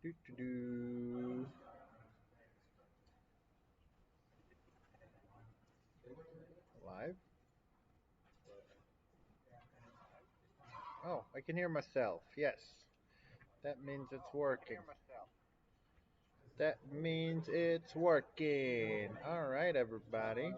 Do, do, do. Live? Oh, I can hear myself. Yes. That means it's working. That means it's working. All right, everybody.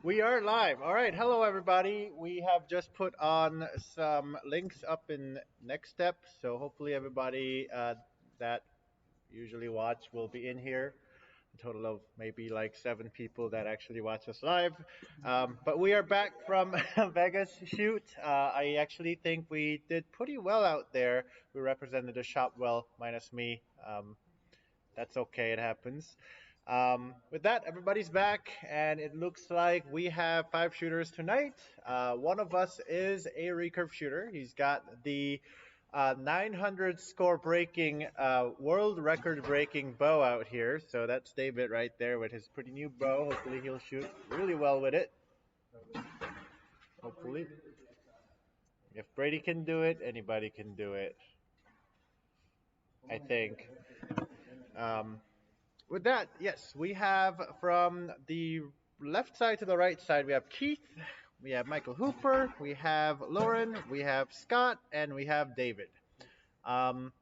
We are live. All right. Hello, everybody. We have just put on some links up in next step. So hopefully everybody that usually watch will be in here. A total of maybe like 7 people that actually watch us live. But we are back from Vegas shoot. I actually think we did pretty well out there. We represented the shop well, minus me. That's okay, it happens. With that, everybody's back, and it looks like we have 5 shooters tonight. One of us is a recurve shooter. He's got the 900 score breaking, world record breaking bow out here. So that's David right there with his pretty new bow. Hopefully, he'll shoot really well with it. Hopefully. If Brady can do it, anybody can do it, I think. Um, With that, yes, we have from the left side to the right side, we have Keith, we have Michael Hooper, we have Lauren, we have Scott, and we have David. Um,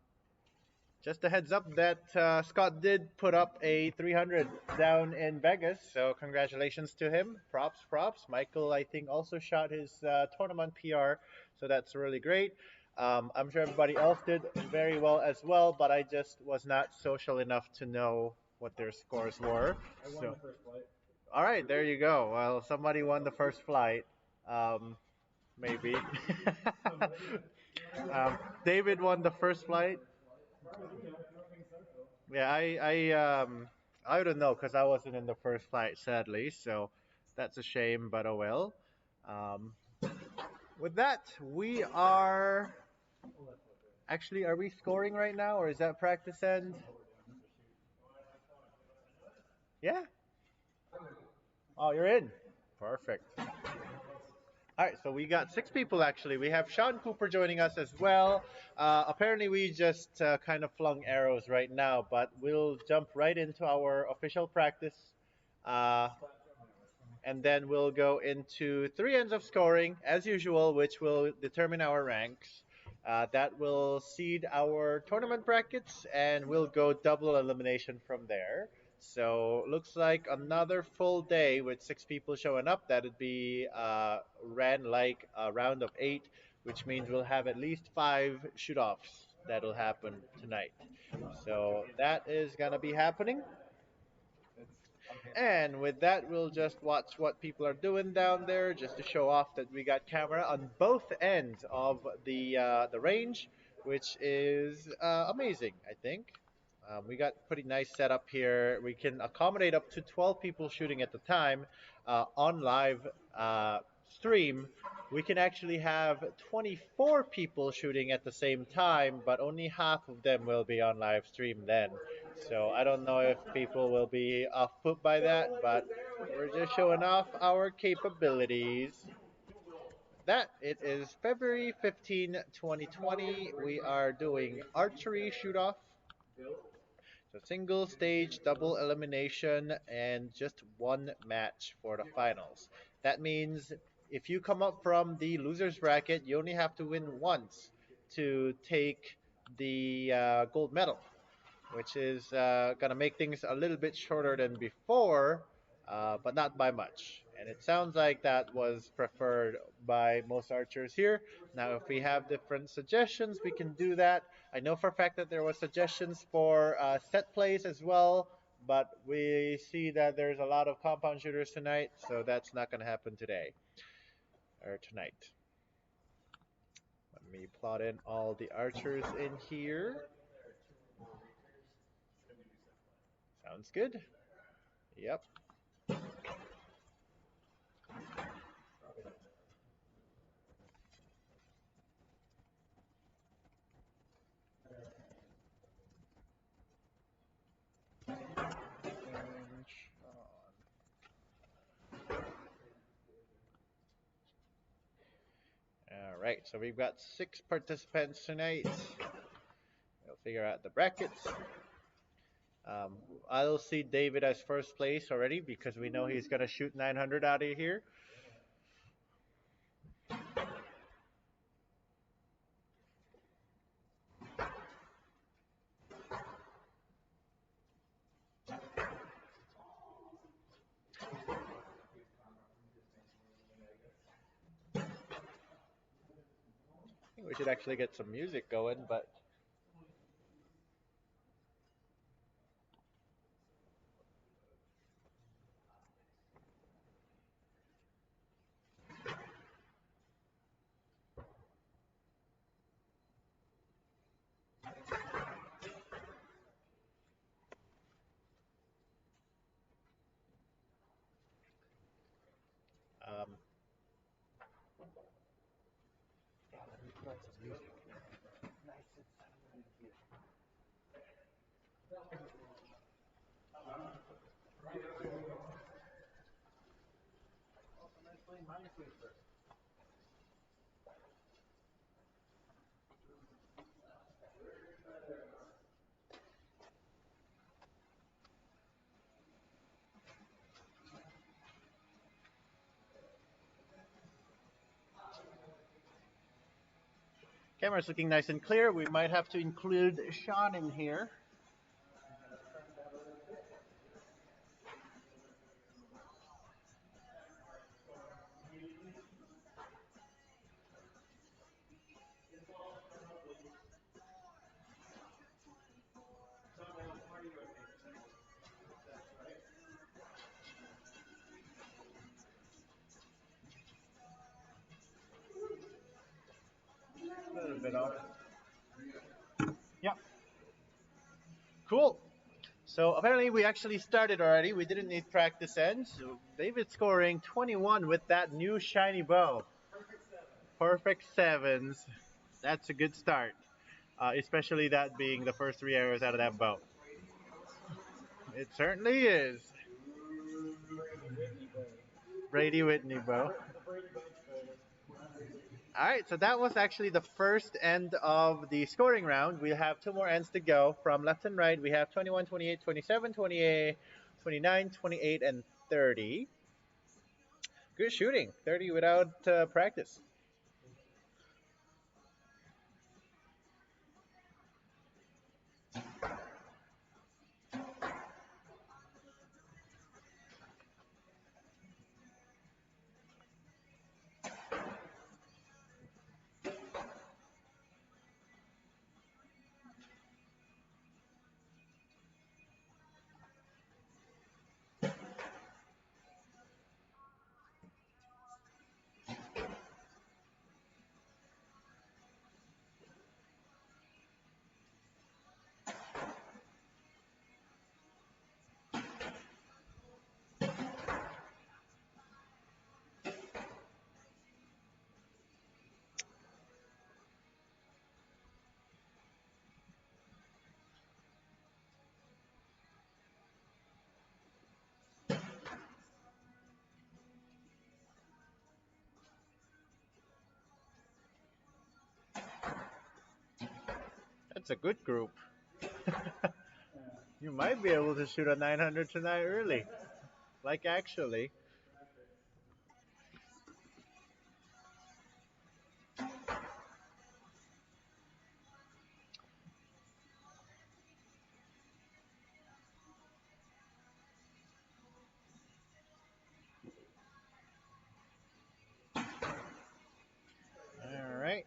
just a heads up that Scott did put up a 300 down in Vegas, so congratulations to him. Props, props. Michael, I think, also shot his tournament PR, so that's really great. I'm sure everybody else did very well as well, but I just was not social enough to know what their scores were. So, all right, there you go. Well, somebody won the first flight. Maybe. David won the first flight. Yeah, I don't know because I wasn't in the first flight, sadly. So that's a shame, but oh well. Um, with that, we are actually. Are we scoring right now, or is that practice end? Yeah. Oh, you're in. Perfect. All right, so we got 6 people actually. We have Sean Cooper joining us as well. Apparently, we just kind of flung arrows right now, but we'll jump right into our official practice. Uh, and then we'll go into 3 ends of scoring as usual, which will determine our ranks. That will seed our tournament brackets, and we'll go double elimination from there. So looks like another full day with 6 people showing up. That'd be ran like a round of 8, which means we'll have at least 5 shoot-offs that'll happen tonight. So that is gonna be happening. And with that, we'll just watch what people are doing down there, just to show off that we got camera on both ends of the range, which is amazing, I think. We got pretty nice setup here. We can accommodate up to 12 people shooting at the time on live stream. We can actually have 24 people shooting at the same time, but only half of them will be on live stream then. So I don't know if people will be off put by that, but we're just showing off our capabilities. That it is February 15, 2020. We are doing archery shoot off. So single stage, double elimination, and just one match for the finals. That means if you come up from the loser's bracket, you only have to win once to take the gold medal, which is going to make things a little bit shorter than before, but not by much. And it sounds like that was preferred by most archers here. Now, if we have different suggestions, we can do that. I know for a fact that there were suggestions for set plays as well, but we see that there's a lot of compound shooters tonight, so that's not going to happen today or tonight. Let me plot in all the archers in here. Sounds good. Yep. right, so we've got 6 participants tonight. We'll figure out the brackets. Um, I'll see David as first place already because we know he's gonna shoot 900 out of here. I think we should actually get some music going, but um, camera's looking nice and clear. We might have to include Sean in here. A little bit off. Yeah, cool. So apparently we actually started already. We didn't need practice ends. So David's scoring 21 with that new shiny bow. Perfect sevens. That's a good start, especially that being the first 3 arrows out of that bow. It certainly is. Brady Whitney bow. All right, so that was actually the first end of the scoring round. We have 2 more ends to go from left and right. We have 21, 28, 27, 28, 29, 28, and 30. Good shooting. 30 without practice. That's a good group. You might be able to shoot a 900 tonight early. Like actually. All right.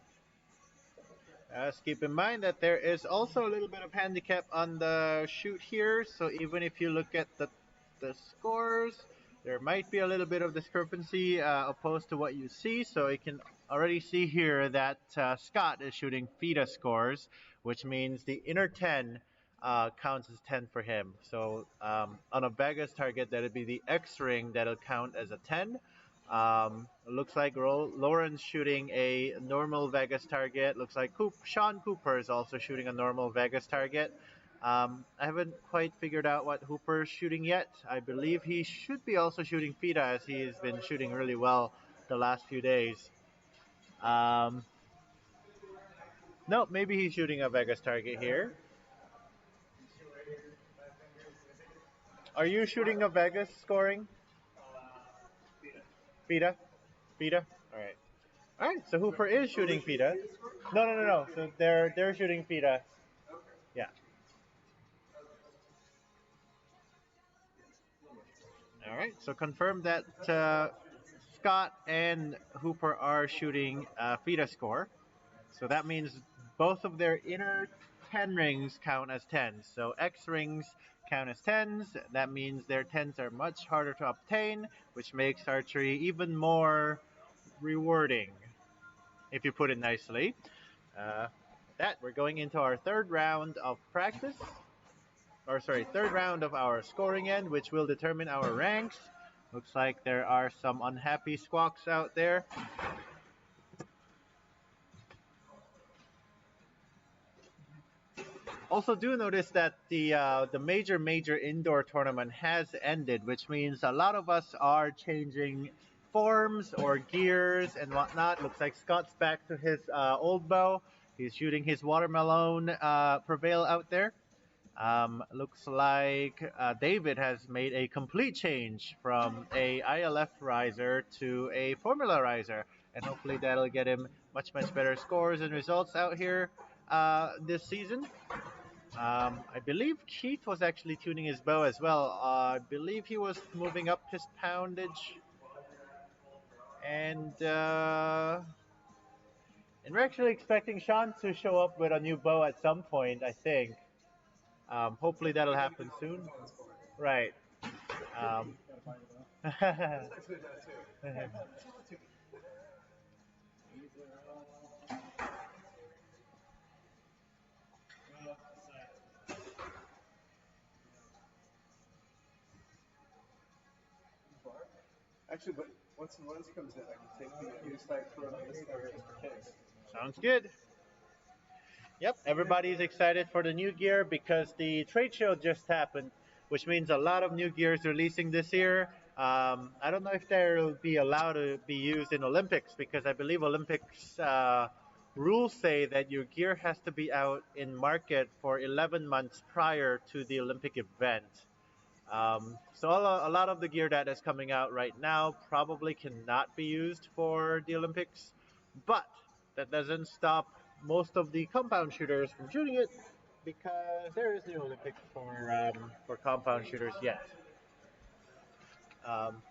Just keep in mind that there is also a little bit of handicap on the shoot here. So even if you look at the scores, there might be a little bit of discrepancy opposed to what you see. So you can already see here that Scott is shooting FIDA scores, which means the inner 10 counts as 10 for him. So on a Vegas target, that'll be the X ring that'll count as a 10. Looks like Lauren's shooting a normal Vegas target. Looks like Sean Cooper is also shooting a normal Vegas target. I haven't quite figured out what Hooper's shooting yet. I believe he should be also shooting FIDA as he has been shooting really well the last few days. Um, no, maybe he's shooting a Vegas target here. Are you shooting a Vegas scoring? Pita? Pita? Alright. Alright, so Hooper is shooting Pita. No, no, no, no. So they're shooting Pita. Yeah. Alright, so confirm that Scott and Hooper are shooting Pita score. So that means both of their inner 10 rings count as 10s. So X rings count as 10s. That means their 10s are much harder to obtain, which makes archery even more rewarding, if you put it nicely. Uh, that we're going into our third round of practice, or sorry, third round of our scoring end, which will determine our ranks. Looks like there are some unhappy squawks out there. Also, do notice that the major indoor tournament has ended, which means a lot of us are changing forms or gears and whatnot. Looks like Scott's back to his old bow. He's shooting his watermelon prevail out there. Looks like David has made a complete change from a ILF riser to a formula riser, and hopefully that'll get him much better scores and results out here this season. I believe Keith was actually tuning his bow as well. I believe he was moving up his poundage, and we're actually expecting Sean to show up with a new bow at some point. I think. Hopefully that'll happen soon. Right. Um, Actually, but once the lens comes in, I can take the new site from this area for kids. Sounds good. Yep, everybody's excited for the new gear because the trade show just happened, which means a lot of new gears releasing this year. I don't know if they'll be allowed to be used in Olympics because I believe Olympics rules say that your gear has to be out in market for 11 months prior to the Olympic event. So a lot of the gear that is coming out right now probably cannot be used for the Olympics, but that doesn't stop most of the compound shooters from shooting it because there is no Olympics for compound shooters yet.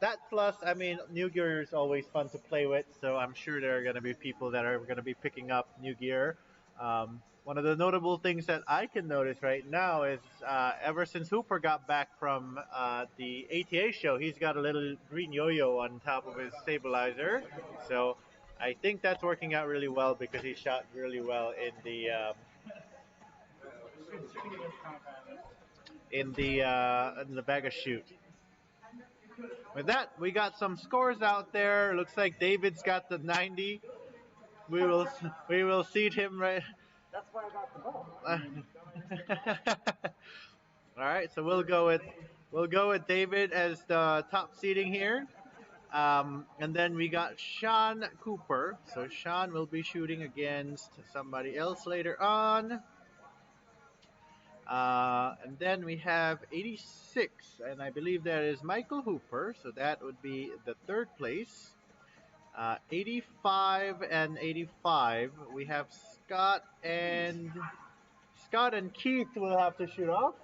That plus, I mean, new gear is always fun to play with, so I'm sure there are going to be people that are going to be picking up new gear. One of the notable things that I can notice right now is ever since Hooper got back from the ATA show, he's got a little green yo-yo on top of his stabilizer. So I think that's working out really well because he shot really well in the bag of shoot. With that, we got some scores out there. Looks like David's got the 90. We will we will seat him right. That's why I got the ball. All right, so we'll go with David as the top seating here. And then we got Sean Cooper. So Sean will be shooting against somebody else later on. And then we have 86, and I believe that is Michael Hooper. So that would be the third place. 85 and 85. We have Scott and Keith will have to shoot off,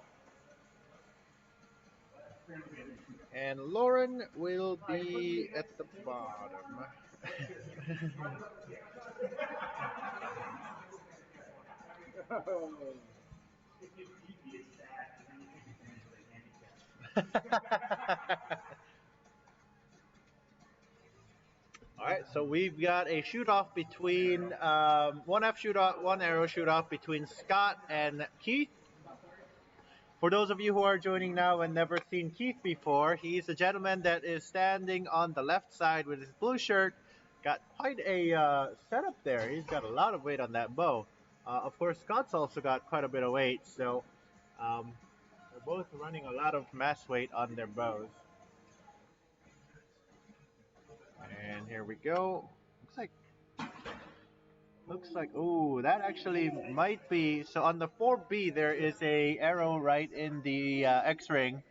and Lauren will be at the bottom. All right, so we've got a shoot off between one F shoot off, one arrow shoot off between Scott and Keith. For those of you who are joining now and never seen Keith before, he's a gentleman that is standing on the left side with his blue shirt. Got quite a setup there. He's got a lot of weight on that bow. Of course, Scott's also got quite a bit of weight, so they're both running a lot of mass weight on their bows. And here we go. Looks like Looks like, oh, that actually might be. So on the 4B, there is a arrow right in the X ring,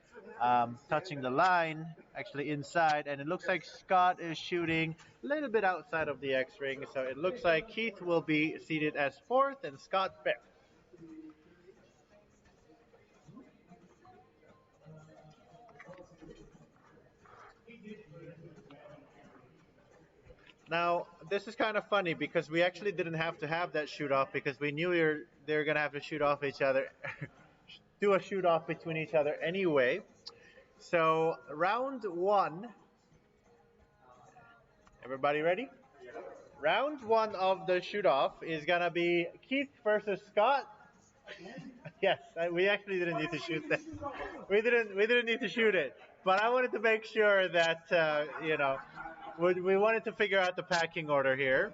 touching the line, actually inside, and it looks like Scott is shooting a little bit outside of the X ring. So it looks like Keith will be seated as fourth and Scott fifth. Now, this is kind of funny because we actually didn't have to have that shoot off because we knew they were going to have to shoot off each other, do a shoot off between each other anyway. So, round one, everybody ready? Round one of the shoot off is going to be Keith versus Scott. Yes, we actually didn't need to shoot that. We didn't need to shoot it, but I wanted to make sure that we wanted to figure out the packing order here.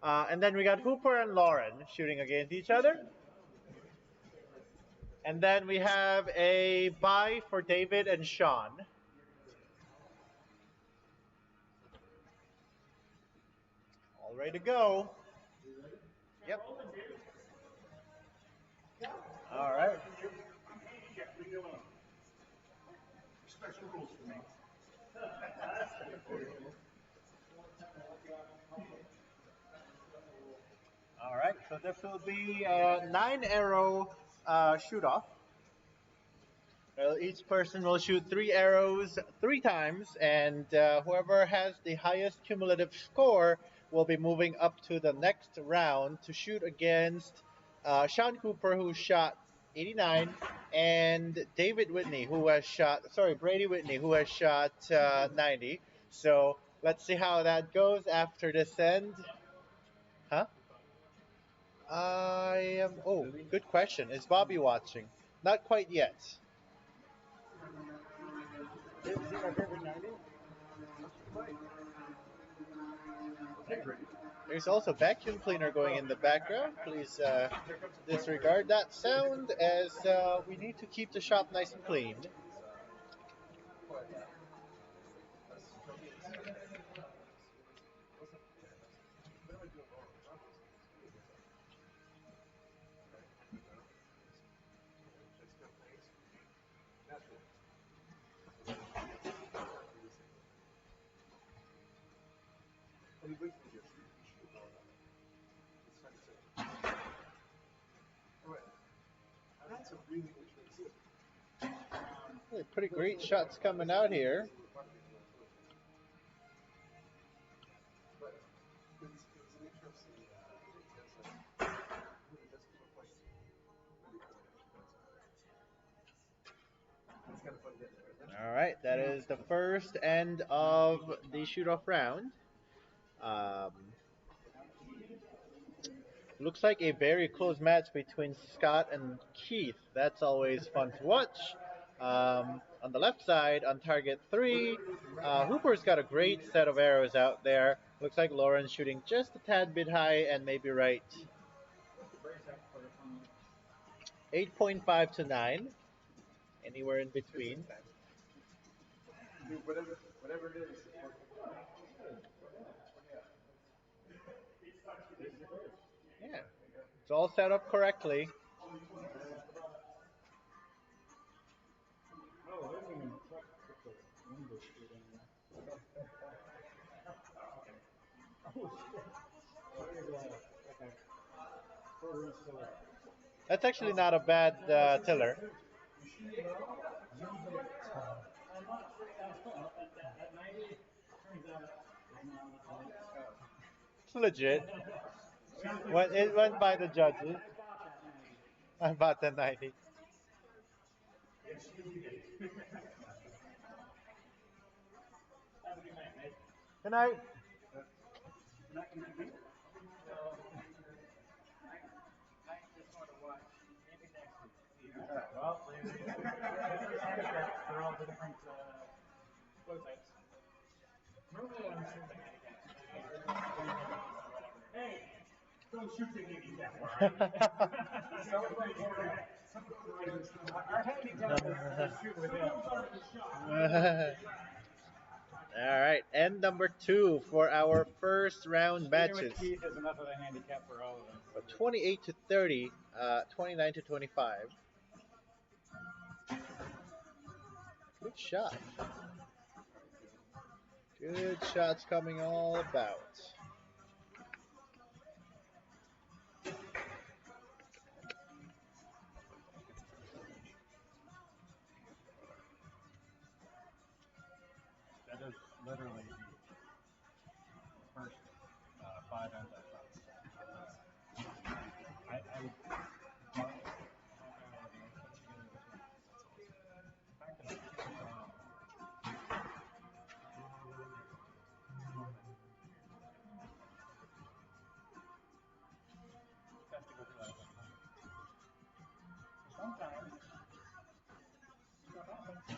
And then we got Hooper and Lauren shooting against each other. And then we have a bye for David and Sean. All ready to go. Yep. All right. All right. So this will be a 9 arrow shoot off. Each person will shoot 3 arrows 3 times, and whoever has the highest cumulative score will be moving up to the next round to shoot against Sean Cooper, who shot 89, and David Whitney, who has shot, sorry, Brady Whitney, who has shot 90. So let's see how that goes after this end. Huh? Oh, good question. Is Bobby watching? Not quite yet. There's also vacuum cleaner going in the background. Please disregard that sound as we need to keep the shop nice and clean. Pretty great shots coming out here. All right, that is the first end of the shoot-off round. Um, Looks like a very close match between Scott and Keith. That's always fun to watch. On the left side, on target 3, Hooper's got a great set of arrows out there. Looks like Lauren's shooting just a tad bit high and maybe right. 8.5 to 9, anywhere in between. Yeah, it's all set up correctly. That's actually not a bad tiller. It's legit. It went by the judges. About the 90. Good night. All right, and number two for our first round Shooting with matches. teeth is enough of a handicap for all of us. So 28 to 30, 29 to 25. Good shot. Good shots coming all about. That is literally the first five ends I found. I would love half hour ago put together this round. The fact that I can't just have to go through that one time. So sometimes stuff happens.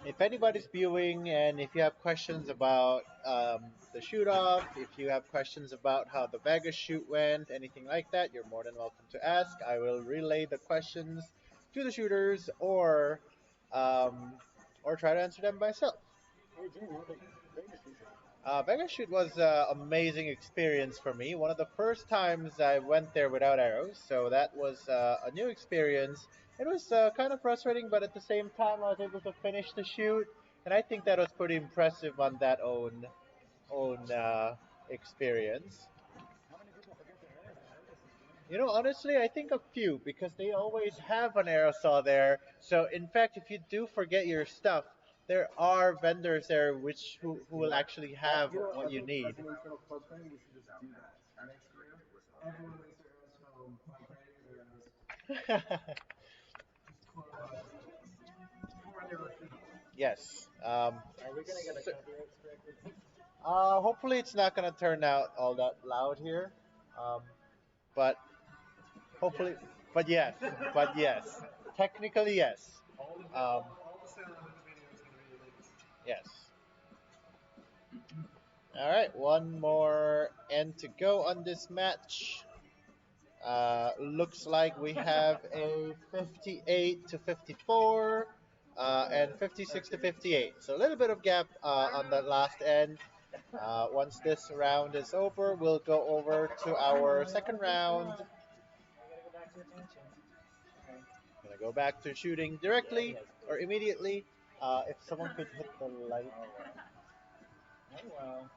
If anybody's viewing and if you have questions about the shoot off, if you have questions about how the Vegas shoot went, anything like that, you're more than welcome to ask. I will relay the questions to the shooters um, or try to answer them myself. Hey Jamie, what about Vegas shoot? Vegas shoot was an amazing experience for me. One of the first times I went there without arrows, so that was a new experience. It was kind of frustrating, but at the same time, I was able to finish the shoot, and I think that was pretty impressive on that own experience. How many people forget their arrows in Vegas this game? You know, honestly, I think a few because they always have an aerosol there. So, in fact, if you do forget your stuff, there are vendors there who will actually have You know, I what you think need. as an internal club thing, we should just do that. Next year, everyone makes their arrows home by carrying their arrows for an arrow shoot off. Yes. Are we gonna get a So, copyright strike with this? hopefully, it's not going to turn out all that loud here. Um, but hopefully, but yes, but yes. Technically, yes. Um, All the sound in the video is going to be illegal. yes. All right, one more end to go on this match. Looks like we have a 58 to 54 and 56 to 58. So a little bit of gap on the last end. Once this round is over, we'll go over to our second round. I gotta go back to attention. Alright. Gonna go back to shooting directly or immediately. If someone could hit the light. Oh well. Oh well.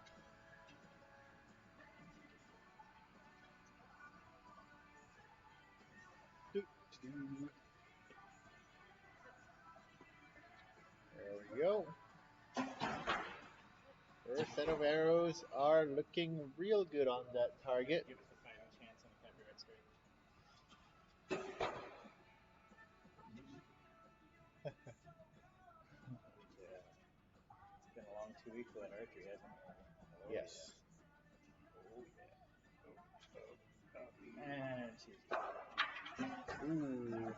There we go. First set of arrows are looking real good on that target. Give us a fighting chance on a copyright strike. Yeah. It's been a long 2 weeks without archery, hasn't it? Oh, Yes. yeah. And she's Ooh.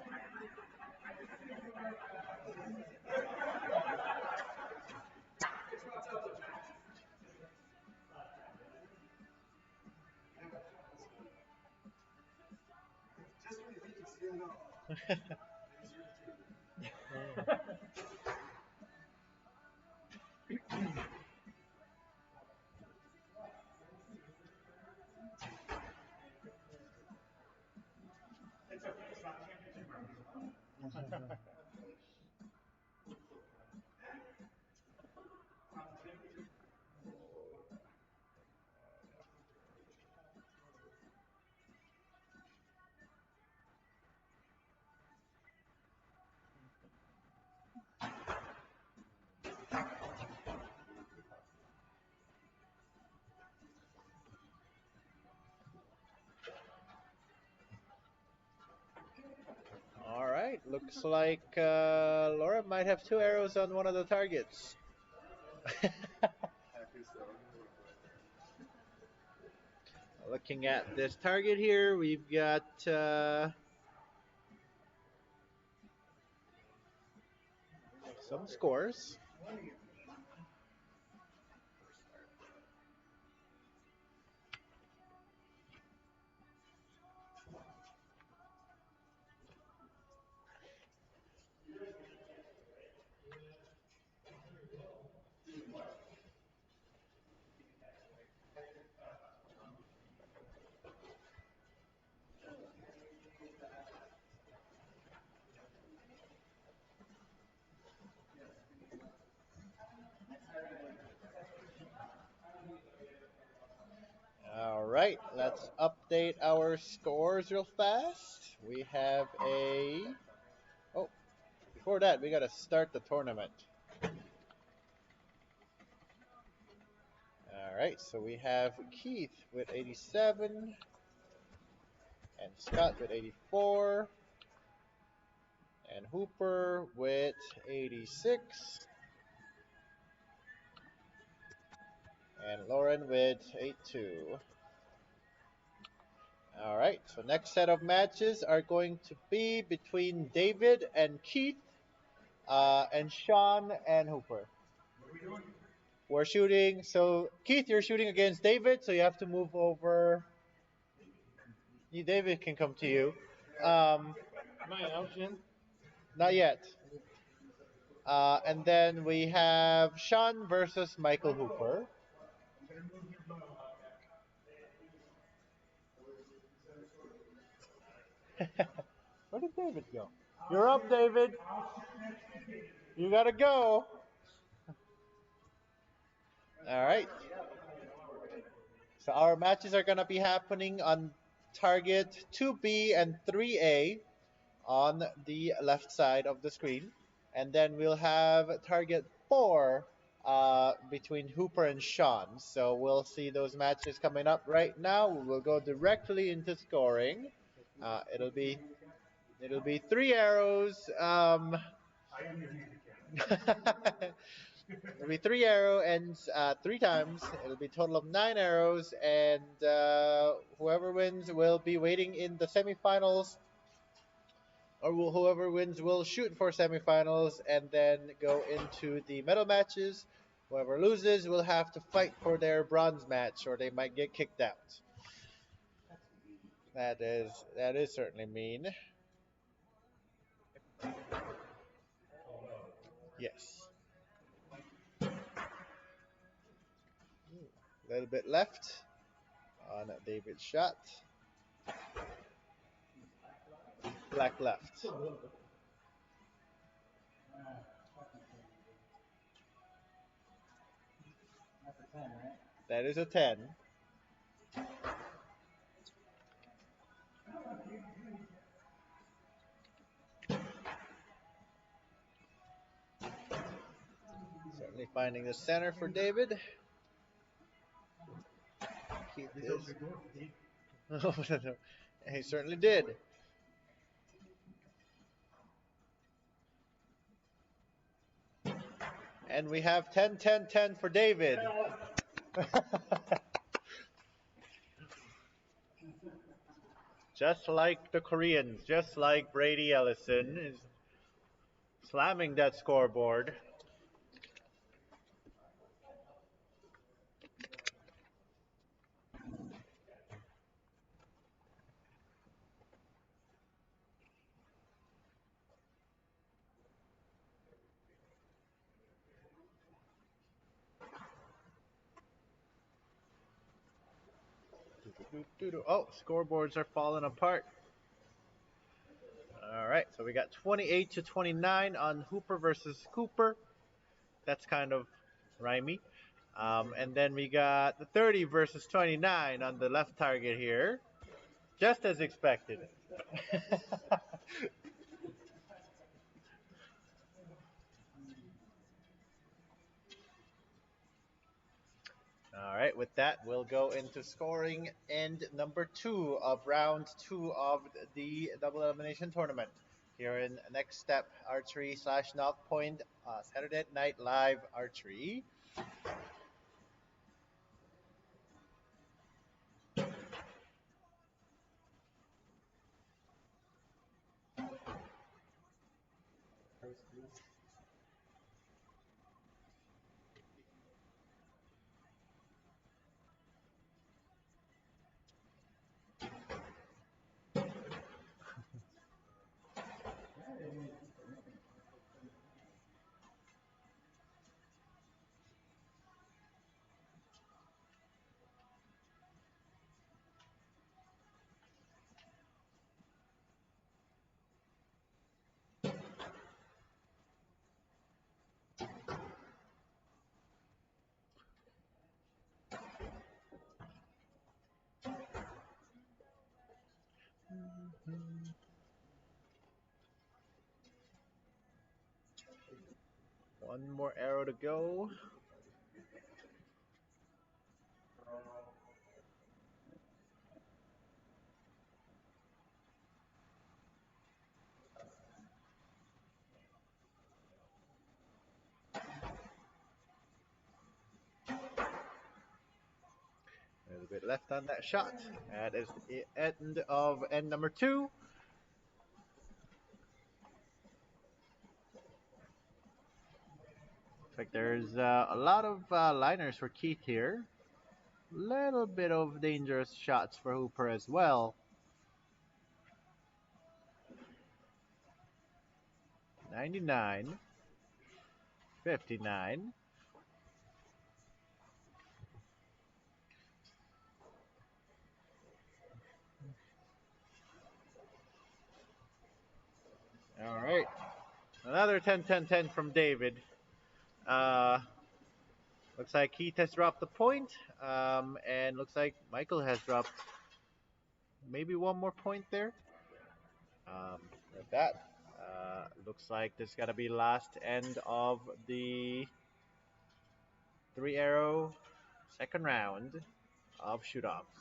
Just when you think you see it all, it's irritating. All right. Looks like Laura might have two arrows on one of the targets. Happy so. Looking at this target here, we've got some scores. All right, let's update our scores real fast. We have a. Oh, before that, we gotta start the tournament. All right, so we have Keith with 87, and Scott with 84, and Hooper with 86, and Lauren with 82. All right, so next set of matches are going to be between David and Keith, and Sean and Hooper. We're shooting. So Keith, you're shooting against David, so you have to move over. David can come to you. Um, Am I out, Jim? Not yet. And then we have Sean versus Michael Hooper. Where did David go? You're up, David. You gotta go. All right. So our matches are gonna be happening on target 2B and 3A on the left side of the screen, and then we'll have target 4 between Hooper and Sean. So we'll see those matches coming up right now. We'll go directly into scoring. Uh, it'll be it'll be 3 arrows. It'll be 3 arrow ends 3 times. It'll be a total of 9 arrows, and whoever wins will be waiting in the semifinals, or whoever wins will shoot for semifinals and then go into the medal matches. Whoever loses will have to fight for their bronze match, or they might get kicked out. That is certainly mean. Yes. A little bit left on David's shot. Black left. That's a 10, right? That is a 10. Certainly finding the center for David. Keith is. Oh, no. He certainly did. And we have 10, 10, 10 for David. Just like the Koreans, just like Brady Ellison is slamming that scoreboard. Oh, scoreboards are falling apart. All right, so we got 28 to 29 on Hooper versus Cooper. That's kind of rhymey. And then we got the 30 versus 29 on the left target here, just as expected. All right, with that, we'll go into scoring end number 2 of round 2 of the double elimination tournament here in Next Step Archery slash Knock Point Saturday Night Live Archery. One more arrow to go. A little bit left on that shot. That is the end of end number 2. Looks like there's a lot of liners for Keith here. Little bit of dangerous shots for Hooper as well. 99, 59. All right. Another 10, 10, 10 from David. Uh, looks like Keith has dropped the point, and looks like Michael has dropped maybe one more point there. With that, looks like this is gonna be last end of the 3 arrow second round of shoot-offs.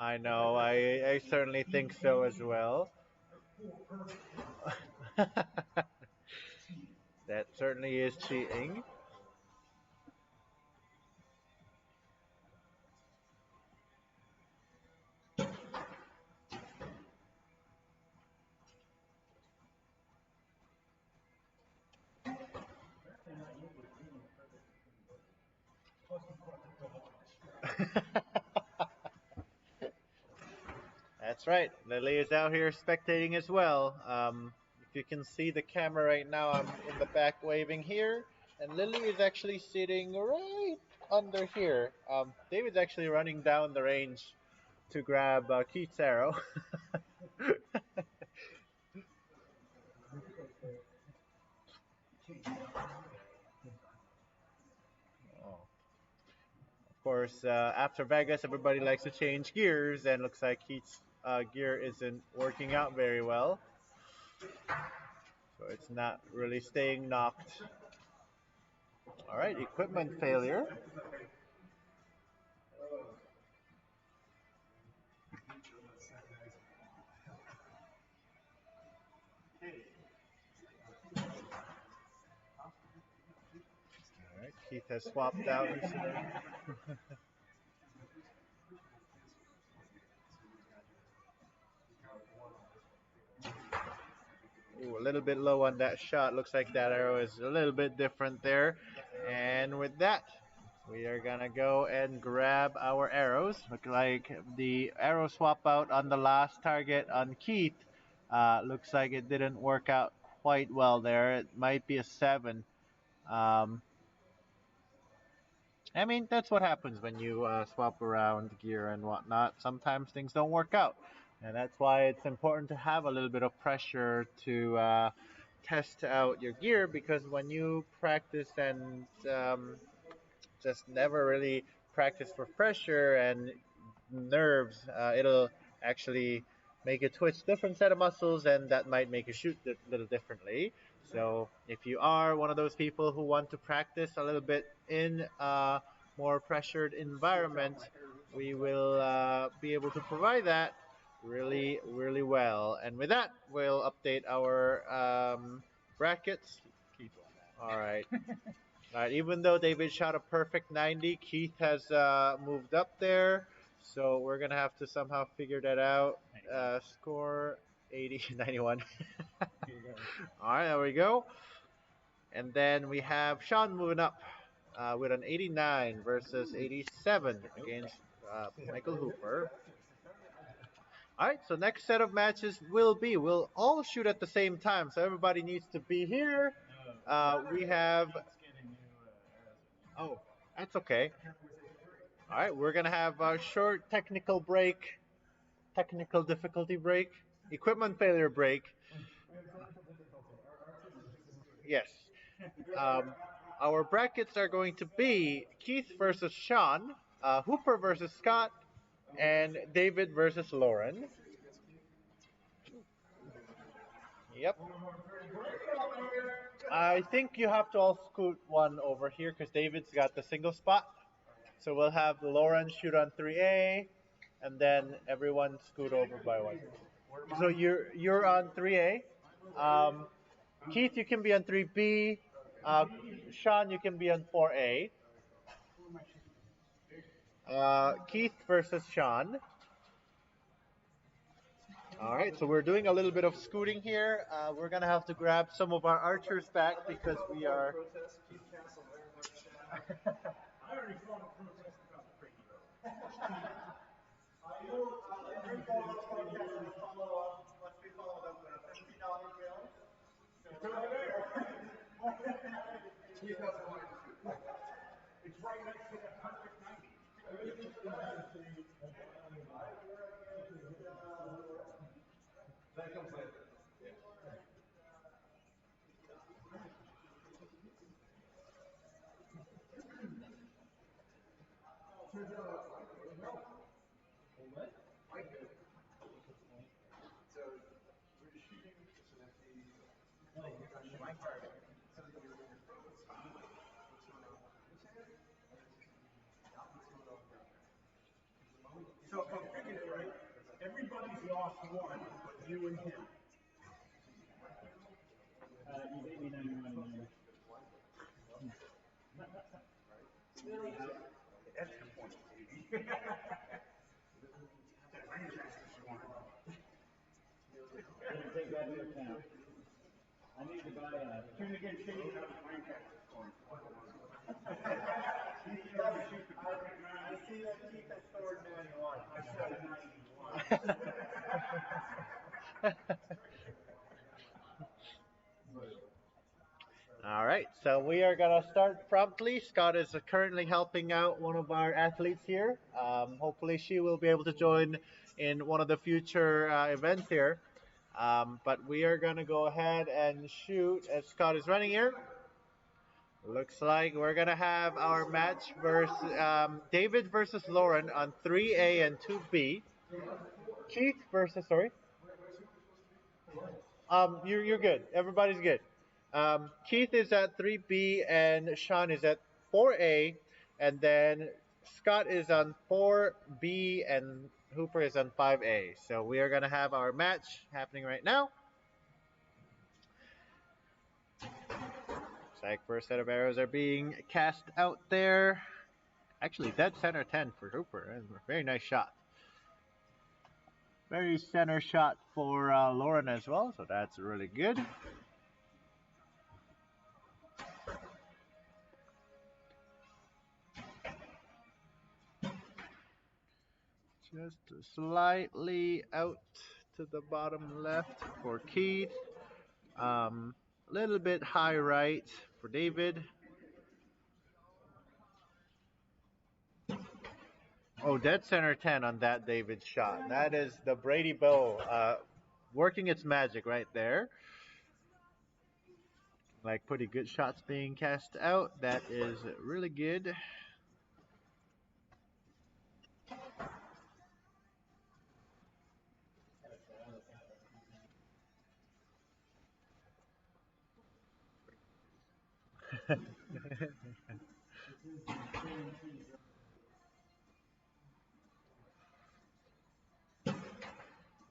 I know, I certainly think so as well. That certainly is cheating. That's right. Lily is out here spectating as well. If you can see the camera right now, I'm in the back waving here, and Lily is actually sitting right under here. David's actually running down the range to grab Keith's arrow. Oh. Of course, after Vegas, everybody likes to change gears, and looks like Keith's gear isn't working out very well. So it's not really staying knocked. All right, equipment failure. All right, Keith has swapped out his. Ooh, a little bit low on that shot. Looks like that arrow is a little bit different there. And with that, we are gonna go and grab our arrows. Look like the arrow swap out on the last target on Keith. Looks like it didn't work out quite well there. It might be a 7. Um, I mean, that's what happens when you swap around gear and whatnot. Sometimes things don't work out. And that's why it's important to have a little bit of pressure to test out your gear, because when you practice and just never really practice for pressure and nerves, it'll actually make you twitch different set of muscles, and that might make you shoot a little differently. So if you are one of those people who want to practice a little bit in a more pressured environment, we will be able to provide that really, really well. And with that, we'll update our brackets. All right. All right, even though David shot a perfect 90, Keith has moved up there. So we're going to have to somehow figure that out. Score 80, 91. All right, there we go. And then we have Sean moving up with an 89 versus 87 against Michael Hooper. All right, so next set of matches we'll all shoot at the same time. So everybody needs to be here. We have Oh, that's okay. All right, we're gonna have a short technical break, technical difficulty break. equipment failure break. Yes. Um, our brackets are going to be Keith versus Sean, Hooper versus Scott, and David versus Lauren. Yep. I think you have to all scoot one over here because David's got the single spot. So we'll have Lauren shoot on 3A, and then everyone scoot over by one. So you're on 3A. Um, Keith, you can be on 3B. Uh, Sean, you can be on 4A. Keith versus Sean. All right, so we're doing a little bit of scooting here. We're gonna have to grab some of our archers back because we are. Protest, Keith Castle very much I already saw the protest about the crazy road. Every photo podcast must be followed up with a $50 bill. It's over there. Keith doesn't want to shoot. It's right next to that perfect 90. That comes later. So we're shooting so that my part, so that you're in your focus. What's going on this hand? Not what's going on down there. So if I'm thinking it right, everybody's lost one, but you and him. You gave me 99. That's the point, baby. Take that into account. I need to buy a tune against shooting out of Lancaster scoring. I see that Keith has scored 91. I said 91. All right, so we are gonna start promptly. Scott is currently helping out one of our athletes here. Hopefully, she will be able to join in one of the future events here. But we are gonna go ahead and shoot as Scott is running here. Looks like we're gonna have our match versus David versus Lauren on 3A and 2B. Keith versus sorry. You're good. Everybody's good. Keith is at 3B and Sean is at 4A, and then Scott is on 4B and Hooper is on 5A. So we are gonna have our match happening right now. Looks like first set of arrows are being cast out there. Actually, dead center 10 for Hooper. Very nice shot. Very center shot for Lauren as well, so that's really good. Just slightly out to the bottom left for Keith. A little bit high right for David. Oh, dead center 10 on that David shot. That is the Brady bow working its magic right there. Like pretty good shots being cast out. That is really good.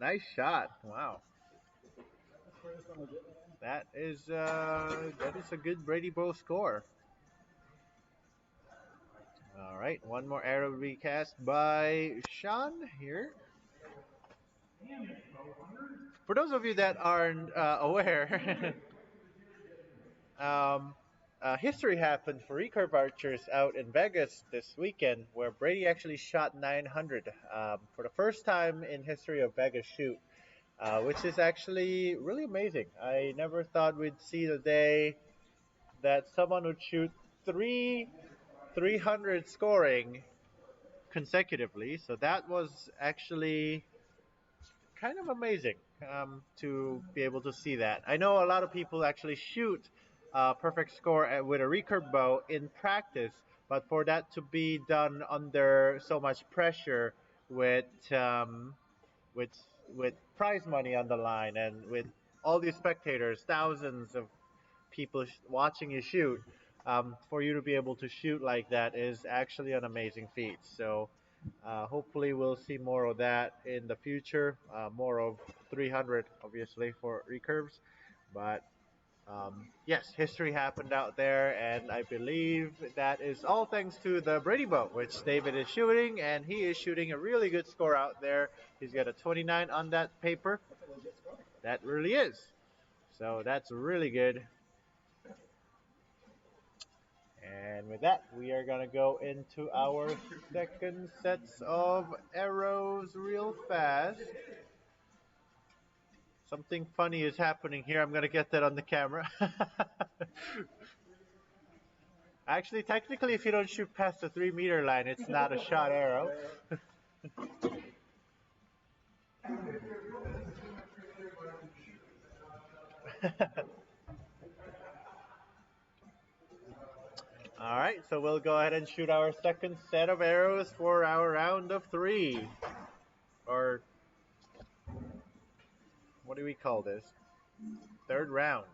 Nice shot. Wow. That is a good Brady bow score. All right, one more arrow recast by Sean here. For those of you that aren't aware, um, history happened for recurve archers out in Vegas this weekend, where Brady actually shot 900 for the first time in history of Vegas shoot, which is actually really amazing. I never thought we'd see the day that someone would shoot 300 scoring consecutively. So that was actually kind of amazing. to be able to see that. I know a lot of people actually shoot perfect score with a recurve bow in practice, but for that to be done under so much pressure with with with prize money on the line and with all these spectators, thousands of people watching you shoot, for you to be able to shoot like that is actually an amazing feat. So hopefully we'll see more of that in the future. More of 300, obviously, for recurves. But yes, history happened out there, and I believe that is all thanks to the Brady boat, which David is shooting, and he is shooting a really good score out there. He's got a 29 on that paper. That's a legit score. That really is. So that's really good. And with that, we are gonna go into our second sets of arrows real fast. Something funny is happening here. I'm gonna get that on the camera. Actually, technically, if you don't shoot past the 3 meter line, it's not a shot arrow. All right, so we'll go ahead and shoot our second set of arrows for our round of three. Or what do we call this? Third round.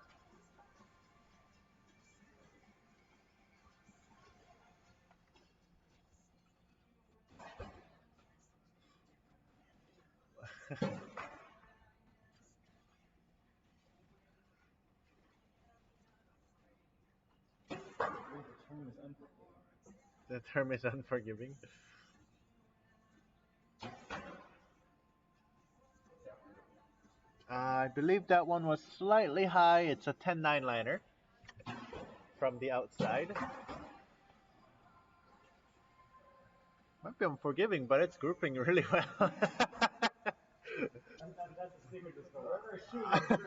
The term is unforgiving. I believe that one was slightly high. It's a 10-9 liner from the outside. Might be unforgiving, but it's grouping really well. That's the secret to score. Wherever I shoot,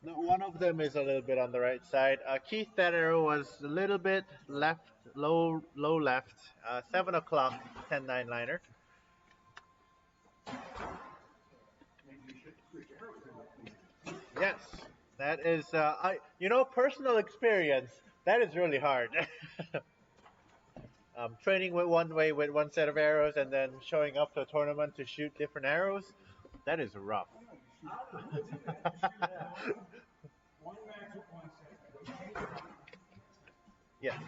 No, one of them is a little bit on the right side. Keith, that arrow was a little bit left, low left. 7 o'clock, 10-9 liner. Yes, that is, personal experience. That is really hard. Training with one way with one set of arrows and then showing up to a tournament to shoot different arrows. That is rough. one match with one set. Yeah.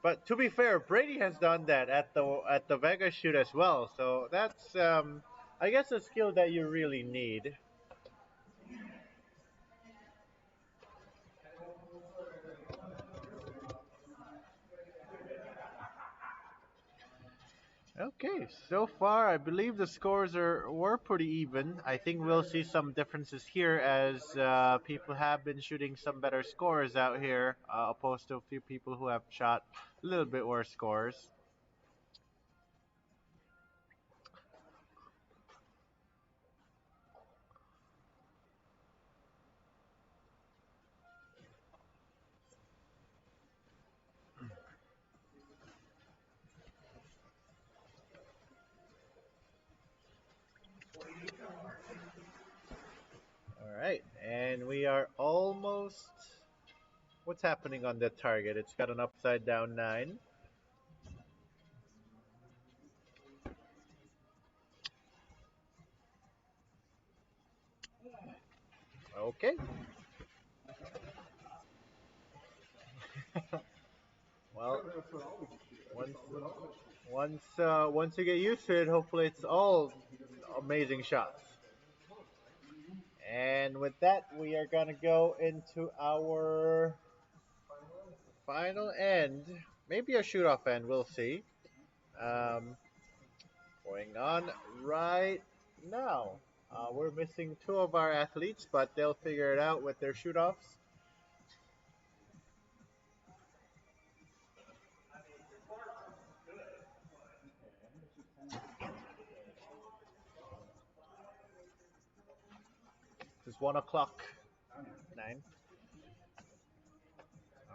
But to be fair, Brady has done that at the Vegas shoot as well. So that's I guess a skill that you really need. Okay, so far I believe the scores were pretty even. I think we'll see some differences here as people have been shooting some better scores out here, opposed to a few people who have shot a little bit worse scores. All right, and we are almost. What's happening on the target? It's got an upside down 9. Okay. Well, once once you get used to it, hopefully it's all amazing shots. And with that, we are gonna go into our final end, maybe a shoot off end. We'll see. Um, going on right now. We're missing 2 of our athletes, but they'll figure it out with their shoot offs. is 1 o'clock. I know. 9.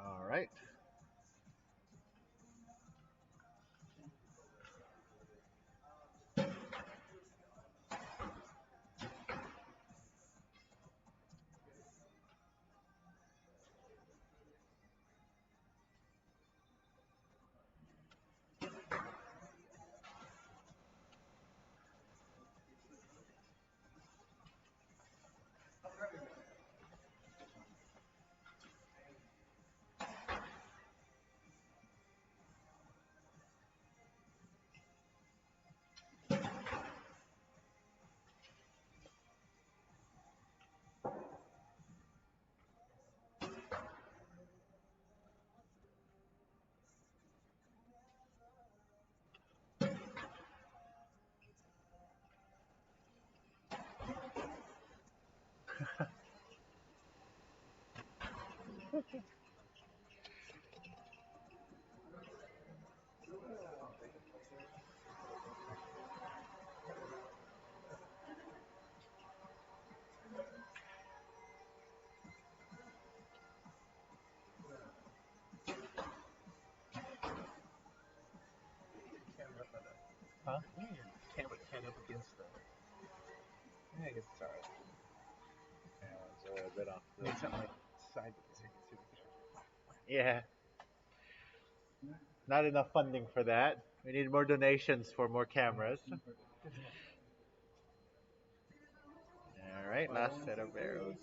All right. Camera for the. Huh? You need your camera head up against the. Yeah, I guess it's alright. Yeah, it's a little bit off You need the. something like sideways so you can see the picture. Yeah, not enough funding for that. We need more donations for more cameras. All right, last set of arrows.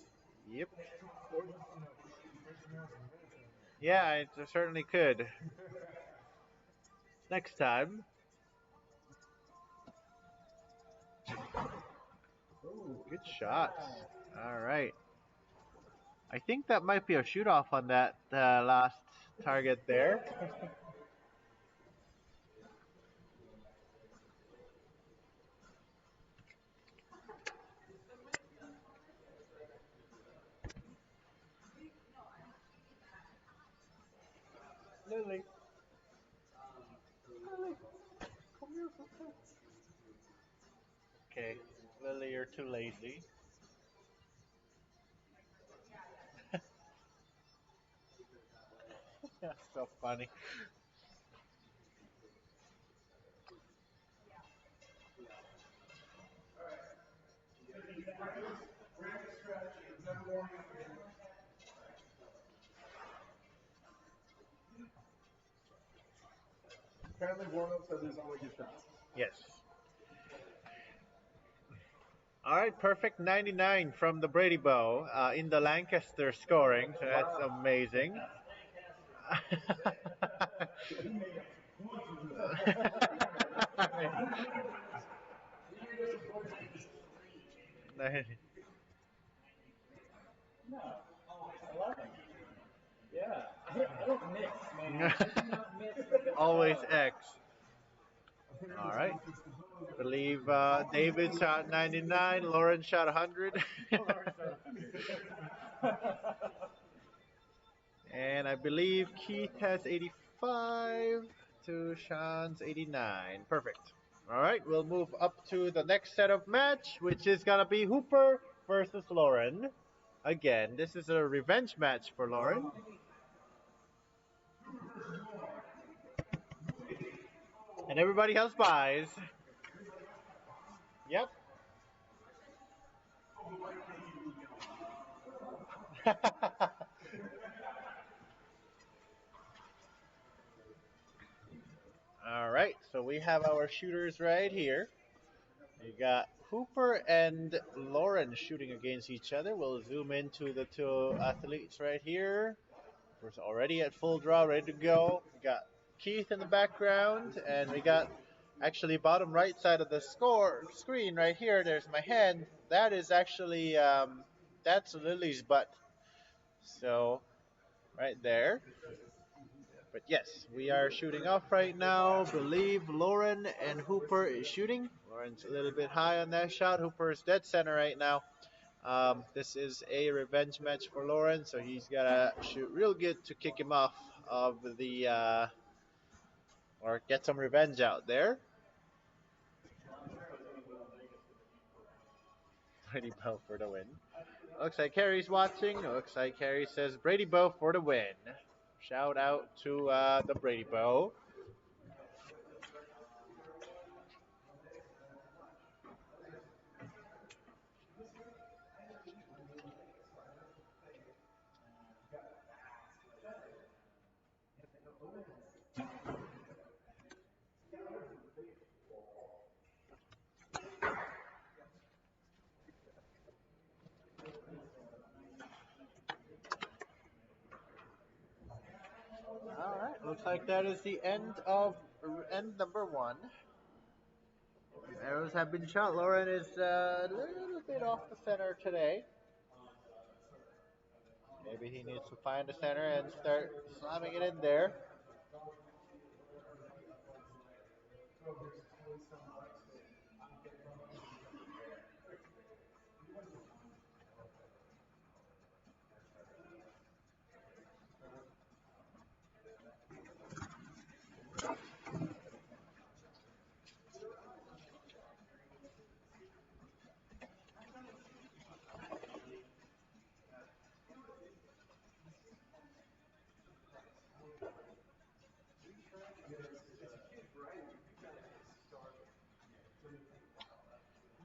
Yep. Or just, shoot first round and then Yeah, I certainly could. Next time. Oh, Good shots. All right. I think that might be a shoot off on that last target there. Lily. Lily. Come here, sister. Okay. Lily, you're too lazy. That's so funny. apparently warm up, so there's only good shots. Yes. All right, perfect 99 from the Brady Bow in the Lancaster scoring. So that's amazing. No, always 11. Yeah, I don't miss, man. I do not miss a good Always shot. X. All right. Believe David shot 99, Lauren shot 100. And I believe Keith has 85 to Sean's 89. Perfect. All right, we'll move up to the next set of match, which is going to be Hooper versus Lauren. Again, this is a revenge match for Lauren. And everybody else buys. Yep. All right, so we have our shooters right here. You got Hooper and Lauren shooting against each other. We'll zoom into the two athletes right here. Hooper's already at full draw, ready to go. We got Keith in the background, and we got actually bottom right side of the score screen right here. There's my hand. That is actually that's Lily's butt. So right there. But yes, we are shooting off right now. Believe Lauren and Hooper is shooting. Lauren's a little bit high on that shot. Hooper is dead center right now. This is a revenge match for Lauren, so he's gotta shoot real good to kick him off of the or get some revenge out there. Brady Bow for the win. Looks like Carrie's watching. Looks like Carrie says Brady Bow for the win. Shout out to the Brady Bow. All right, looks like that is the end of end number one. Arrows have been shot. Lauren is a little bit off the center today. Maybe he needs to find the center and start slamming it in there.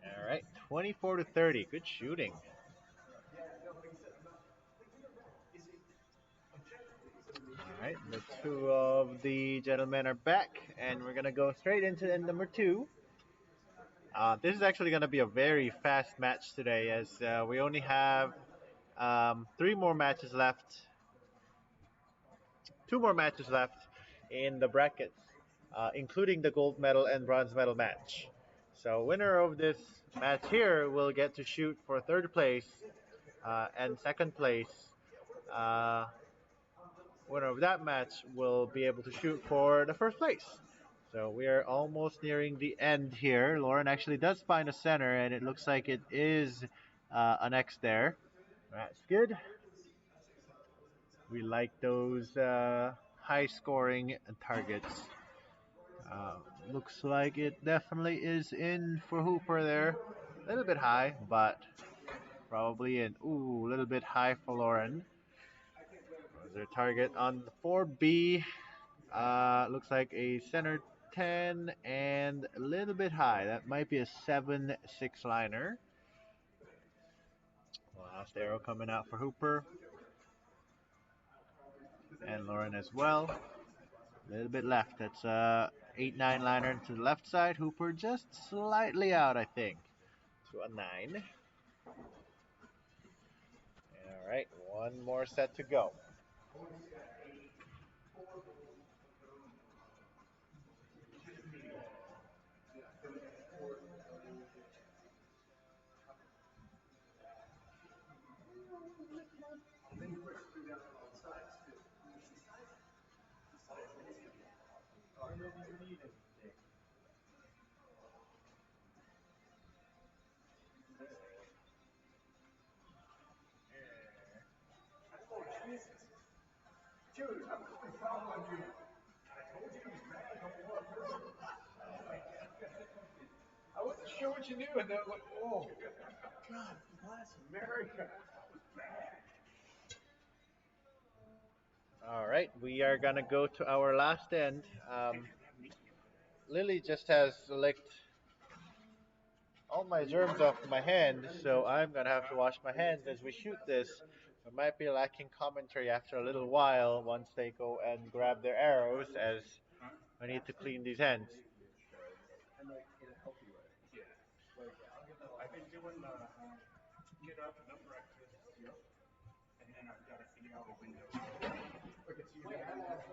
All right, 24 to 30. Good shooting. All right, the two of the gentlemen are back, and we're gonna go straight into end number two. This is actually gonna be a very fast match today, as we only have three more matches left, two more matches left in the brackets, including the gold medal and bronze medal match. So winner of this match here will get to shoot for third place, and second place. Uh, Winner of that match will be able to shoot for the first place. So we are almost nearing the end here. Lauren actually does find a center, and it looks like it is an X there. That's good. We like those high scoring targets. Uh, Looks like it definitely is in for Hooper there. A little bit high, but probably in. Ooh, a little bit high for Lauren. Was their target on the 4B? Looks like a center 10 and a little bit high. That might be a 7-6 liner. Last arrow coming out for Hooper and Lauren as well. A little bit left. That's a 8-9 liner to the left side. Hooper just slightly out, I think, to a 9. All right, one more set to go. Dude, I'm going foul on you. I told you he was mad. I wasn't sure what you knew, and then like, oh, God bless America. That was bad. All right, we are gonna go to our last end. Lily just has licked all my germs off my hand, so I'm gonna have to wash my hands as we shoot this. I might be lacking commentary after a little while once they go and grab their arrows, as I need to clean these hands. And like in a healthy way. Yeah. Like I've been doing the get up number activities, you know, and then I've got to figure out a window. Okay, so you're gonna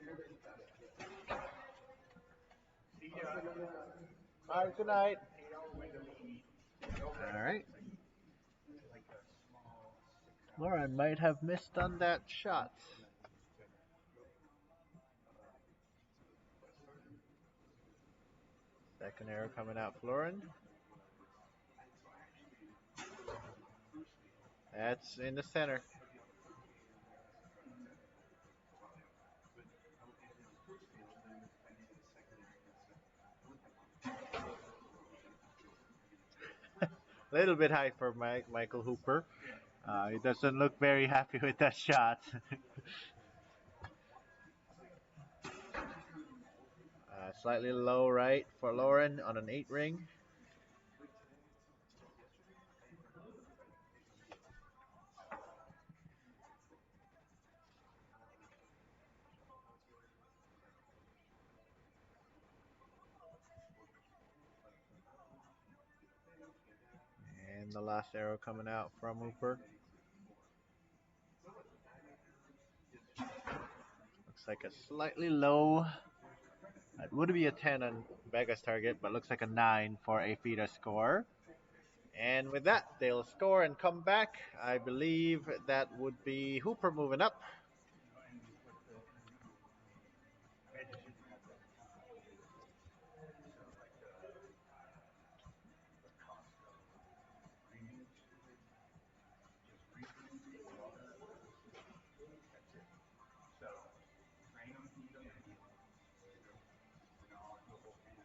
intermittent fasting. See ya. All right, good night. 8 hour window to eat. All right. Like a small 6 hour. Lauren might have missed on that shot. Second arrow coming out for Lauren. That's in the center. A little bit high for Michael Hooper. He doesn't look very happy with that shot. Slightly low right for Lauren on an 8 ring. And the last arrow coming out from Hooper. Looks like a slightly low. It would be a 10 on Vega's target, but looks like a 9 for a FIDA score. And with that, they'll score and come back. I believe that would be Hooper moving up. And with the intermittent, Vegas usually has that complicated. So like the cost of drainage is just redrain the water goes to the pool. That's it. So drain them, heat them, and heat them. There you go. And I'll do a whole can.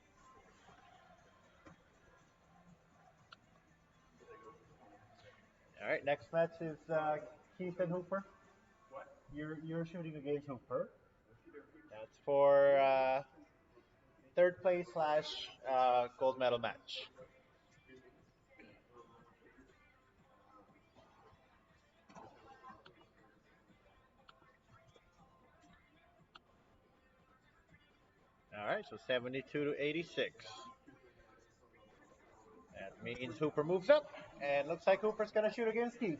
All right, next match is Keith and Hooper. What? You're shooting against Hooper. That's for third place slash gold medal match. All right, so 72 to 86. That means Hooper moves up, and looks like Hooper's gonna shoot against Keith.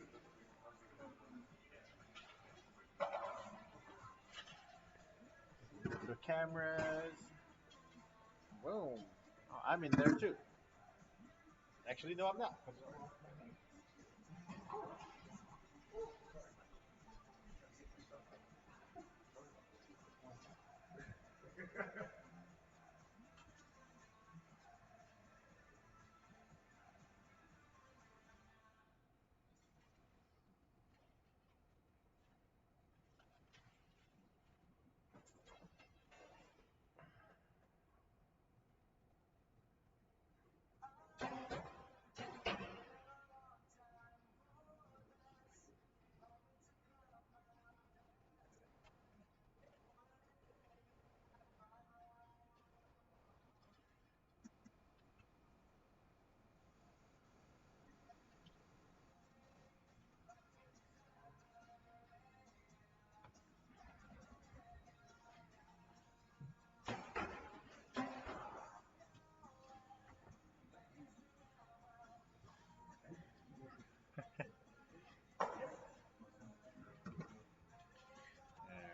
The cameras. Boom. Oh, I'm in there too. Actually, no, I'm not.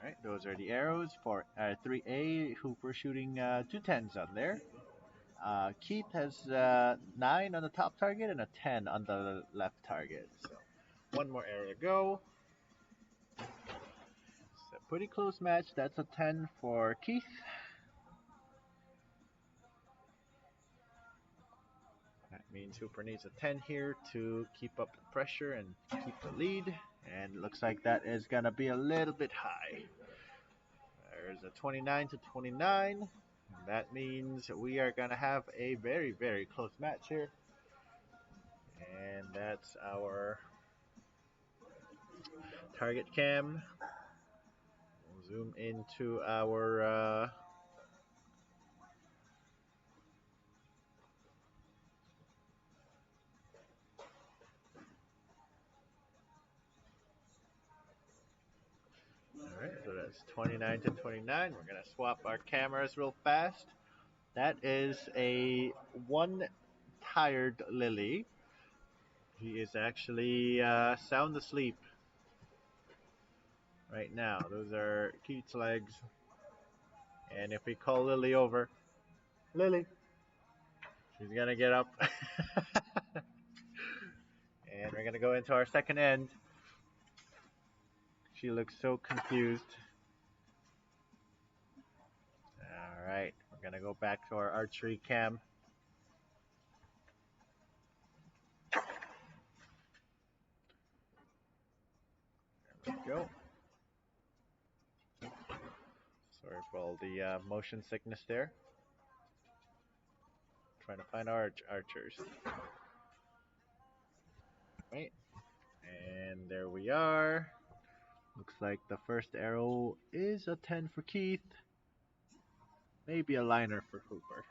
All right, those are the arrows for 3A. Hooper shooting 2 10s on there. Keith has 9 on the top target and a 10 on the left target. So one more arrow to go. It's a pretty close match. That's a 10 for Keith. That means Hooper needs a 10 here to keep up the pressure and keep the lead. And it looks like that is going to be a little bit high. There's a 29 to 29. That means we are going to have a very, very close match here. And that's our target cam. We'll zoom into our all right, so that's 29 to 29. We're going to swap our cameras real fast. That is a one tired Lily. He is actually sound asleep right now. Those are Keith's legs. And if we call Lily over, Lily, she's going to get up. And we're going to go into our second end. She looks so confused. All right, we're going to go back to our archery cam. There we go. Sorry for all the motion sickness there. Trying to find our archers. Right. And there we are. Looks like the first arrow is a 10 for Keith. Maybe a liner for Hooper.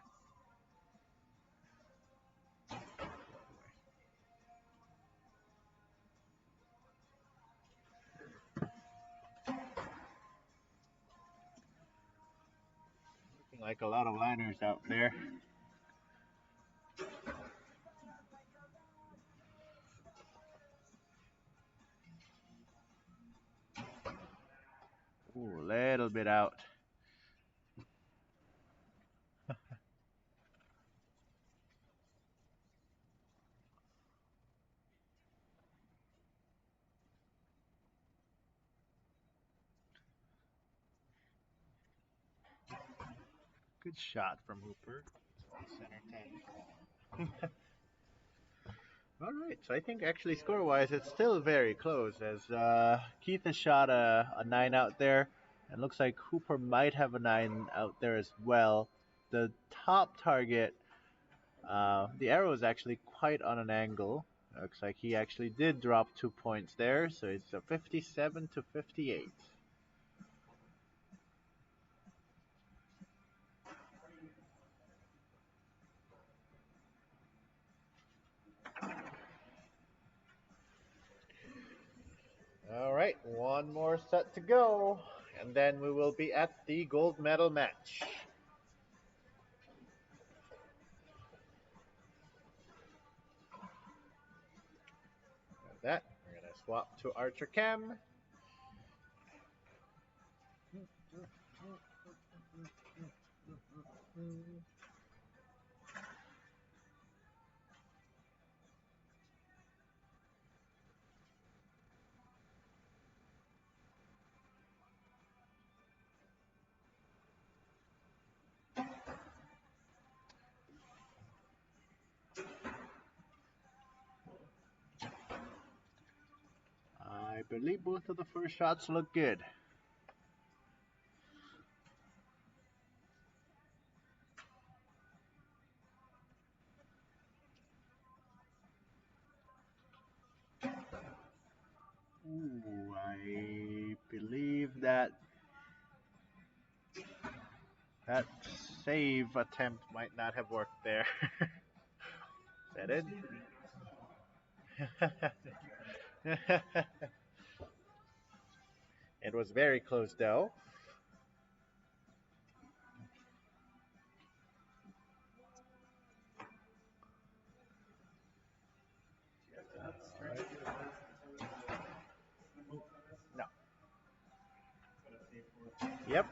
Looking like a lot of liners out there. Ooh, a little bit out. Good shot from Hooper. Center 10. All right, so I think actually score-wise, it's still very close as Keith has shot a 9 out there, and looks like Hooper might have a 9 out there as well. The top target, the arrow is actually quite on an angle. Looks like he actually did drop 2 points there, so it's a 57 to 58. All right, one more set to go, and then we will be at the gold medal match. Like that, we're gonna swap to Archer Cam. I believe both of the first shots look good. Ooh, I believe that save attempt might not have worked there. Is that it? It was very close though. No. Yep.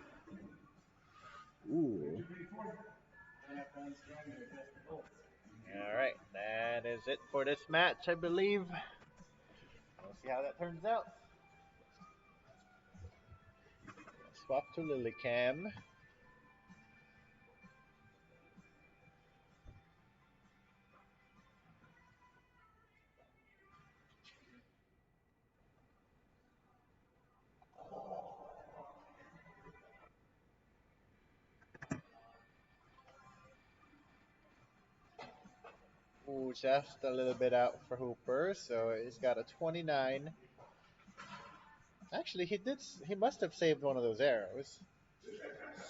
Ooh. All right, that is it for this match, I believe. We'll see how that turns out. Swap to Lilycam. Ooh, just a little bit out for Hooper, so he's got a 29. Actually, he must have saved one of those arrows.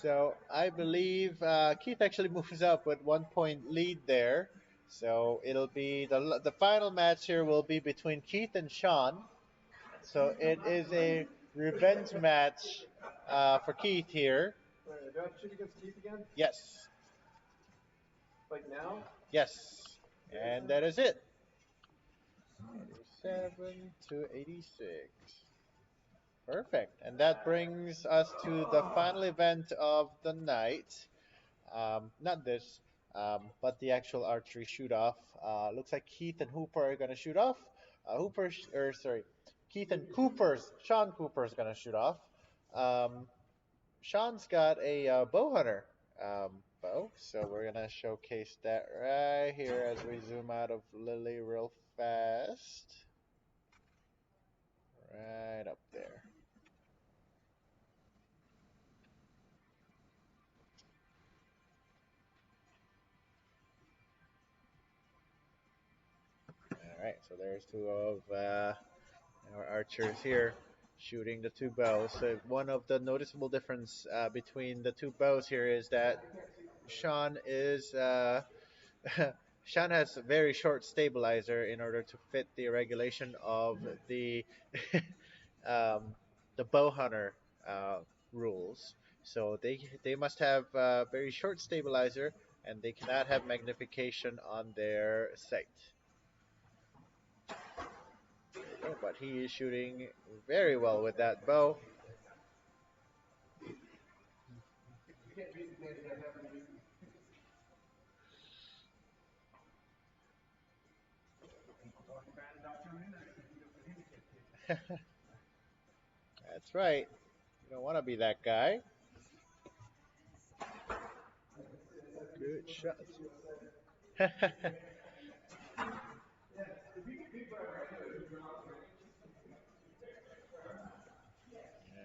So I believe Keith actually moves up with 1 point lead there. So it'll be the final match here will be between Keith and Sean. So it is a revenge match for Keith here. Wait, do I have to shoot against Keith again? Yes, Like now? yes, and that is it. 87 to 86. Perfect. And that brings us to the final event of the night. Not this, but the actual archery shoot off. Looks like Keith and Hooper are going to shoot off. Keith and Sean Cooper is going to shoot off. Um, Sean's got a bow hunter bow, so we're going to showcase that right here as we zoom out of Lily real fast. Right up there. All right, so there's two of our archers here shooting the two bows. So one of the noticeable difference between the two bows here is that Sean is Sean has a very short stabilizer in order to fit the regulation of the um, the bow hunter uh, rules. So they must have very short stabilizer and they cannot have magnification on their sight. Oh, but he is shooting very well with that bow. That's right. You don't want to be that guy. Good shot.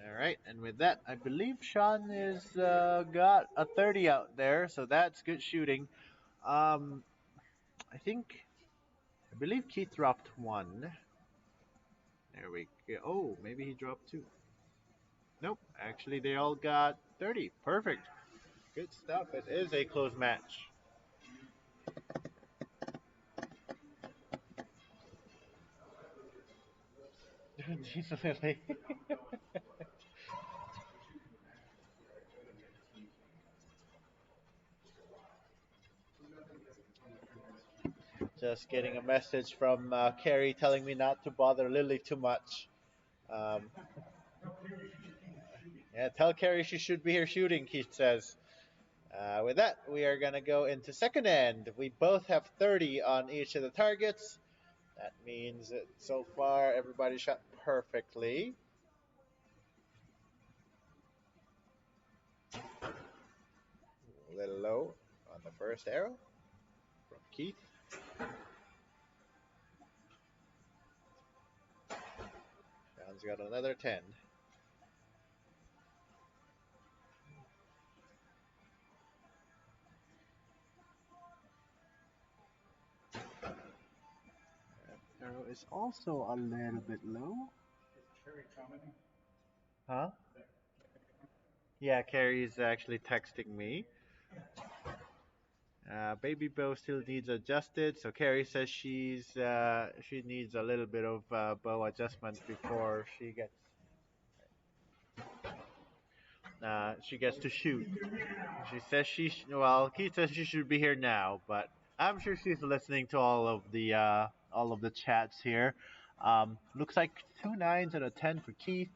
All right, and with that, I believe Sean is got a 30 out there, so that's good shooting. Um, I believe Keith dropped one. There we go. Oh, maybe he dropped two. Nope, actually they all got 30. Perfect. Good stuff. It is a close match. Jesus, Lily. Just getting a message from Carrie telling me not to bother Lily too much. Um, yeah, tell Carrie she should be here shooting, Keith says. With that, we are going to go into second end. We both have 30 on each of the targets. That means that so far everybody shot perfectly. A little low on the first arrow from Keith. John's got another 10. That arrow is also a little bit low. Huh? Yeah, Carrie's actually texting me. Baby bow still needs adjusted, so Carrie says she needs a little bit of bow adjustment before she gets to shoot. She says well, Keith says she should be here now, but I'm sure she's listening to all of the chats here. Looks like two nines and a 10 for Keith.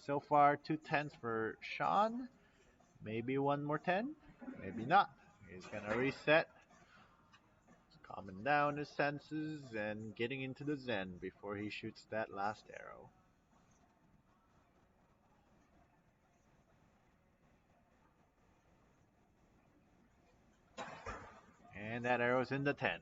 So far, two tens for Sean. Maybe one more 10. Maybe not. He's gonna reset, calming down his senses and getting into the zen before he shoots that last arrow. And that arrow's in the 10.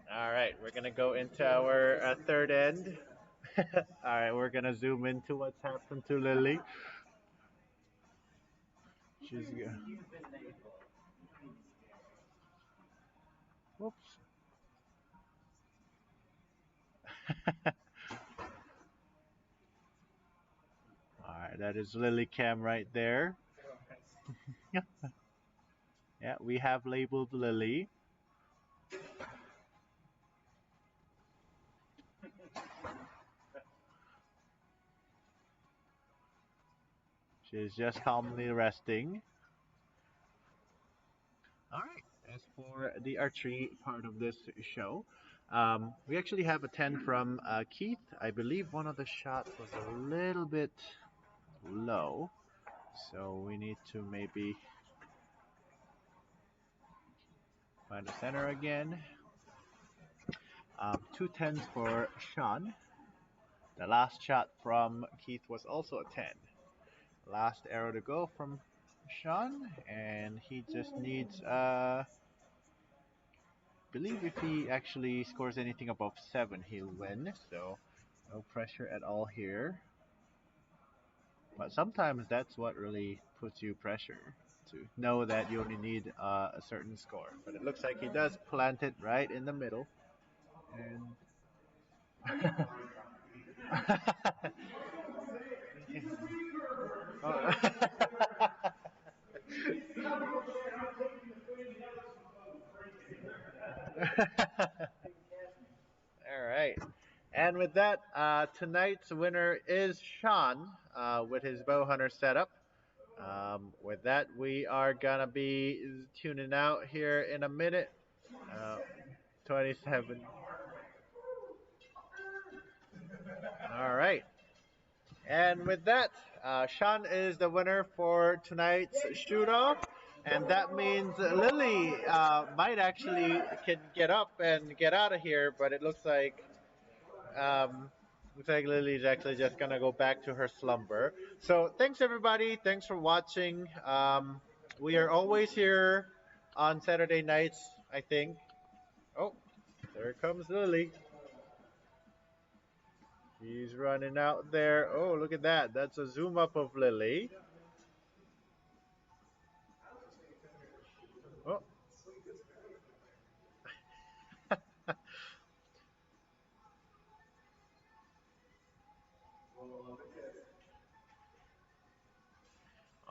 All right, we're gonna go into our third end. All right, we're gonna zoom into what's happened to Lily. She's good. Whoops. All right, that is Lily Cam right there. Yeah, we have labeled Lily. She's just calmly resting. is for the archery part of this show. We actually have a 10 from Keith. I believe one of the shots was a little bit low, so we need to maybe find the center again. Two tens for Sean. The last shot from Keith was also a 10. Last arrow to go from Sean, and he just needs, believe if he actually scores anything above 7, he'll win. So no pressure at all here. But sometimes that's what really puts you pressure to know that you only need a certain score. But it looks like he does plant it right in the middle. And Oh. All right. And with that, tonight's winner is Sean with his bow hunter setup. With that, we are gonna be tuning out here in a minute. Uh, 27. All right. And with that, Sean is the winner for tonight's shoot off. And that means Lily might actually can get up and get out of here, but it um, looks like Lily's actually just gonna go back to her slumber. So thanks everybody. Thanks for watching. We are always here on Saturday nights, I think. Oh, there comes Lily. She's running out there. Oh, look at that. That's a zoom up of Lily. Oh.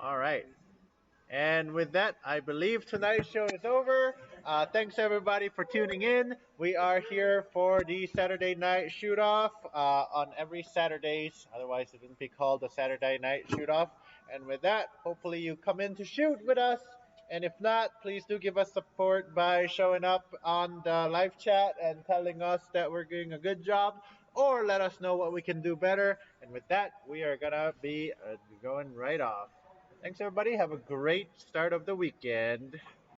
All right. And with that, I believe tonight's show is over. Thanks everybody for tuning in. We are here for the Saturday night shoot off on every Saturdays. Otherwise, it wouldn't be called the Saturday night shoot off. And with that, hopefully you come in to shoot with us. And if not, please do give us support by showing up on the live chat and telling us that we're doing a good job, or let us know what we can do better. And with that, we are gonna be going right off. Thanks, everybody. Have a great start of the weekend.